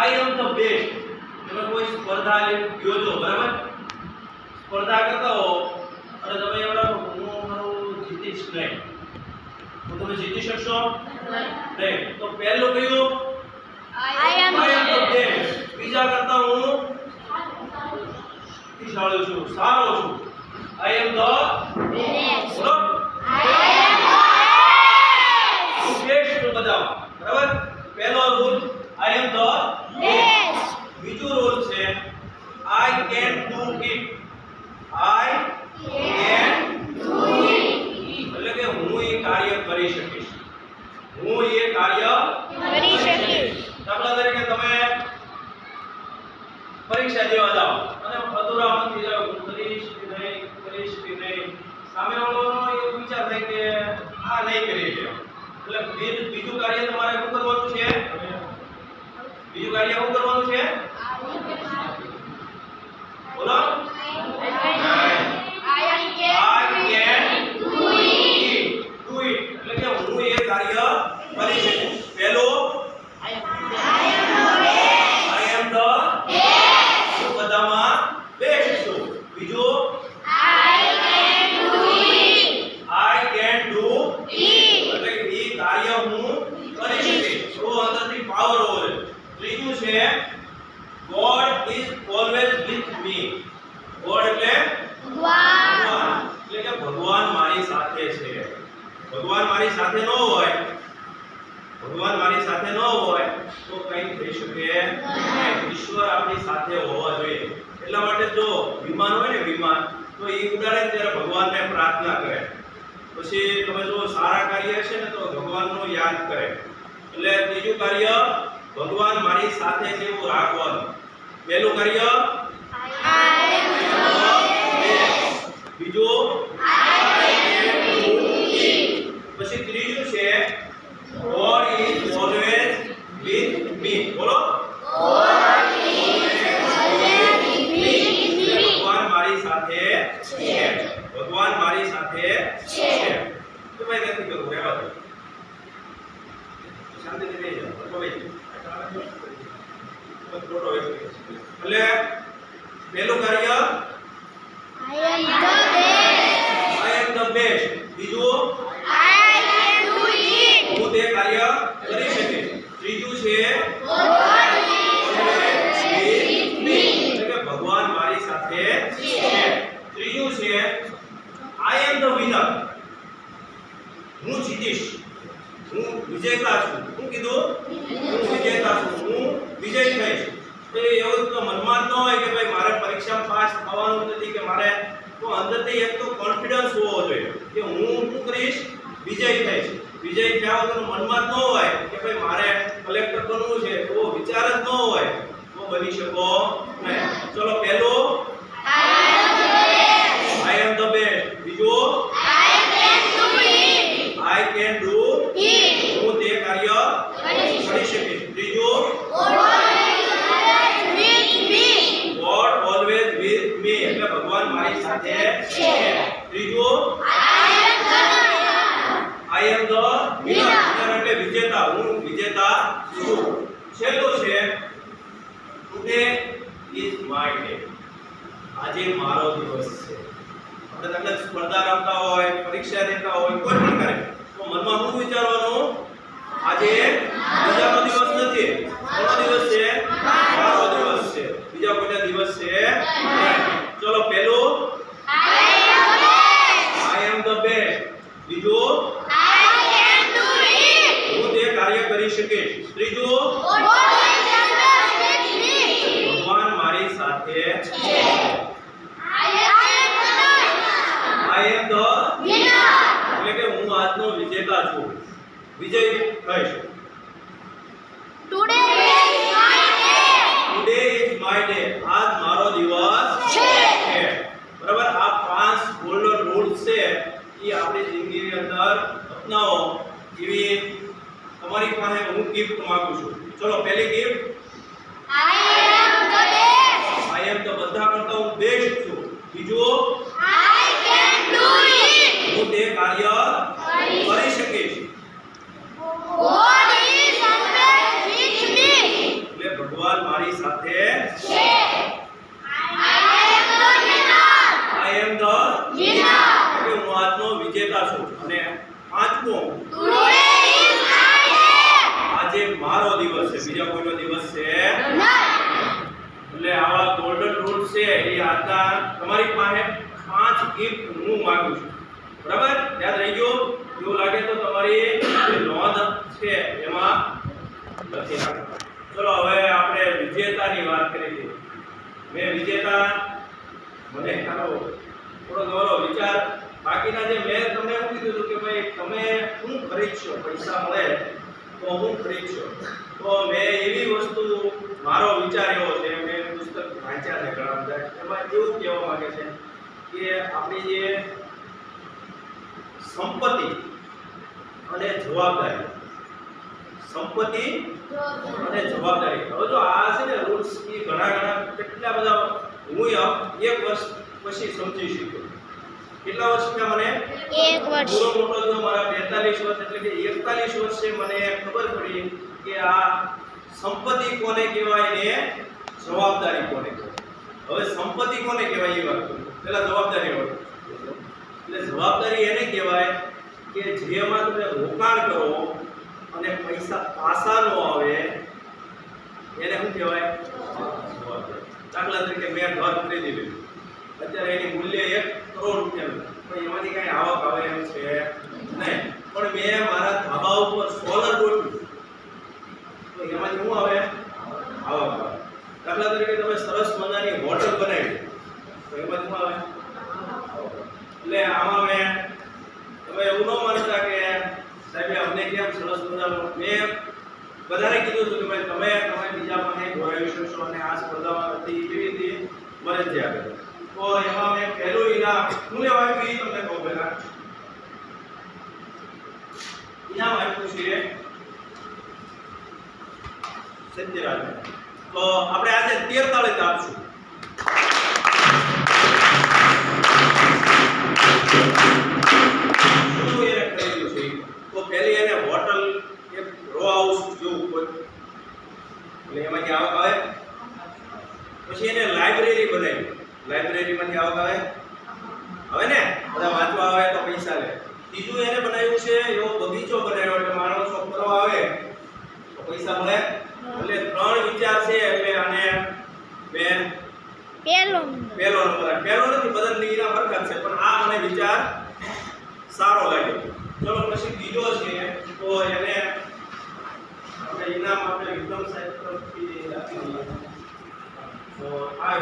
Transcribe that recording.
I am the best. તમે કોઈ સ્પર્ધા ગયો છો બરાબર, સ્પર્ધા કરતા હો અને તમે એવડા હું જીતીશ નહીં, તો તમે જીતી શકશો નહીં. તો પહેલું કયું આઈ એમ ધ બેસ્ટ. બીજા કરતા હું શક્તિશાળી છું, સારો છું. આઈ એમ ધ બેસ્ટ. બેસ્ટ બધા બરાબર. પહેલો rule I am the best. બીજો રૂલ છે I can do it. I can do it એટલે કે હું એ કાર્ય કરી શકીશ, હું એ કાર્ય કરી શકીશ. દાખલા તરીકે તમે પરીક્ષા દેવા જાઓ અને અધૂરા મનથી જાઓ, હું કરીશ કે નહીં. સામે વાળાનો એવો વિચાર થાય કે આ નહીં કરી રહ્યો, એટલે બીજું કાર્ય તમારે શું કરવાનું છે? બીજું કાર્ય શું કરવાનું છે? બોલો. I can do it. એટલે કે હું એ કાર્ય કરી શકું. પહેલો I am the best. હું બધામાં બેસ્ટ છું. બીજો I can do it એટલે કે એ કાર્ય હું કરી શકીશ, તો અંદરથી પાવર હોય. ત્રીજું છે God is always with me. God એટલે ભગવાન, એટલે કે ભગવાન મારી સાથે છે. ભગવાન મારી સાથે ન હોય, ભગવાન મારી સાથે ન હોય તો કંઈ થઈ શકે નહીં. ઈશ્વર આપણી સાથે હોવા જોઈએ. એટલા માટે જો વિમાન હોય ને, વિમાન તો એ ઉડાડે ત્યારે ભગવાનને પ્રાર્થના કરે. પછી તમે જો સારા કાર્ય છે ને તો ભગવાનનો યાદ કરે. એટલે ત્રીજું કાર્ય ભગવાન મારી સાથે છે એવું રાખવાનું. પહેલું કાર્ય બીજું પછી ત્રીજું છે God is always with me. બોલો. ભગવાન મારી સાથે છે, ભગવાન મારી સાથે છે. તો ભાઈ નથી કરવું, રહેવા દો, શાંતિથી બેસી જાઓ. એટલે પહેલું કાર્ય I am the best. બીજું હું તે કાર્ય કરી શકીશ. ત્રીજું છે એટલે કે ભગવાન મારી સાથે છે. ત્રીજું છે I am the winner. હું જીતીશ, હું વિજેતા છું. શું કીધું? હું વિજેતા છું, હું વિજય થઈશ. તો એવું તો મનમાં ન હોય કે ભાઈ મારે પરીક્ષામાં પાસ થવાનું નથી કે મારે, તો અંદરથી એક તો કોન્ફિડન્સ હોવો જોઈએ કે હું શું કરીશ? વિજય થઈશ. વિજય થયા વગર મનમાં ન હોય કે ભાઈ મારે કલેક્ટર બનવું છે, તો વિચાર જ ન હોય તો બની શકો નહીં. ચલો, પહેલો I am the best. બીજું I can do it. હું તે કાર્ય કરી શકીશ. ત્રીજું God always with me એટલે ભગવાન મારી સાથે છે. ત્રીજું I am the winner એટલે વિજેતા, હું વિજેતા છું. છેલ્લું છે today is my day. આજે મારો દિવસ છે. આપણે તમને સ્પર્ધા રમતા હોય, પરીક્ષા દેતા હોય, કોઈ પણ કરે તો મનમાં શું વિચારવાનું? આજે બીજાનો દિવસ નથી, કોનો દિવસ છે? મારો દિવસ છે. બીજા કોઈના દિવસ છે નહીં. ચલો, પહેલું I am the best. બીજું હું તે કાર્ય કરી શકીશ. ત્રીજું ભગવાન મારી સાથે છે. I am the winner એટલે કે હું આજનો વિજેતા છું, વિજય થઈશ. Today is my day. આજ મારો દિવસ છે. બરાબર. આ 5 ગોલ્ડન રૂલ્સ છે એ આપણી જિંદગીની અંદર અપનાવો એવી તમારી પાસે હું ગિફ્ટ માંગુ છું. ચલો, પહેલી ગિફ્ટ I am the બધા કરતા હું બેસ્ટ છું. બીજું હું તે કાર્ય કરી શકીશ. ભગવાન મારી સાથે છે. I am the winner. હું આજનો વિજેતા છું. અને પાંચમો, આજે મારો દિવસ છે, બીજા કોઈનો દિવસ છે એટલે આવા ગોલ્ડન રૂલ્સ છે એ આજના તમારી પાસે 5 ગિફ્ટ હું માંગુ છું. બરાબર? યાદ રહી ગયું? એવું લાગે તો તમારી જે નોંધ છે એમાં લખી નાખો. ચલો હવે આપણે વિજેતાની વાત કરી હતી. મેં વિજેતા મને ખારો થોડો ગૌરવ વિચાર બાકીના જે મેં તમને એવું કીધું હતું કે ભાઈ તમે શું ખરીદશો, પૈસા મળે તો હું ખરીદશો. તો મેં એવી વસ્તુ મારો વિચાર એવો છે, મેં પુસ્તક વાંચ્યા છે ઘણા બધા, એમાં એવું કહેવા માંગે છે કે આપણી જે સંપત્તિ અને જવાબદારી, સંપત્તિ અને જવાબદારી. હવે જો આ છે ને રૂલ્સ એ ઘણા કેટલા બધા હું 1 વર્ષ પછી સમજી શક્યો. કેટલા વર્ષ થયા મને? 1 વર્ષ. પૂરો મોટો જો મારા 42 વર્ષ એટલે કે 41 વર્ષે મને ખબર પડી કે આ સંપત્તિ કોને કહેવાય ને જવાબદારી કોને કહેવાય. હવે સંપત્તિ કોને કહેવાય એ વાત કરું. પહેલા જવાબદારી વાત. એટલે જવાબદારી એને કહેવાય કે જેમાં તમે રોકાણ કરો અને પૈસા પાછા ન આવે એને શું કહેવાય? જવાબદારી. દાખલા તરીકે મેં ઘર ખરીદી લીધું, અત્યારે એની મૂલ્ય 1 કરોડ રૂપિયાનું, પણ એમાંથી કઈ આવક આવે એમ છે નહીં. પણ મેં મારા ધાબા ઉપર સોલર ગોઠવ્યું તો એમાંથી શું આવે? આવક આવે. દાખલા તરીકે તમે સરસ મજાની હોટલ બનાવી તો એમાંથી શું આવે? એટલે આમાં મેં તમે એવું ન માનતા કે સાહેબ અમને કેમ સરસ મજાનું, મેં બધાને કીધું હતું કે ભાઈ તમે બીજા મને ગોરાવી શકશો અને આ સ્પર્ધામાં હતી કેવી રીતે ફરજિયાત. તો એમાં મેં પહેલું ઇનામ શું લેવા આવ્યું એ તમને કહું. પહેલા ઇનામ આપ્યું છે સત્યરાજ. તો આપણે આજે 13 તારીખ આપશું. શું એને ખરીદ્યું છે? તો પહેલી એને હોટલ એક રો હાઉસ જેવું કોઈ, એટલે એમાંથી આવક આવે. પછી એને લાઇબ્રેરી બનાવી, લાઇબ્રેરીમાંથી આવક આવે ને, બધા વાંચવા આવે તો પૈસા લે. ત્રીજું એને બનાવ્યું છે એવો બગીચો બનાવ્યો એટલે માણસો ફરવા આવે તો પૈસા મળે. એટલે 3 વિચાર છે. એટલે આને મેં પહેલો નંબર, પહેલો નથી, બધાની ઇનામ હરકત છે, પણ આ મને વિચાર સારો લાગ્યો. ચલો પછી બીજો છે તો એને આપણે ઇનામ આપણે વિક્રમ સાહેબ તરફથી આપી દઈએ. તો આ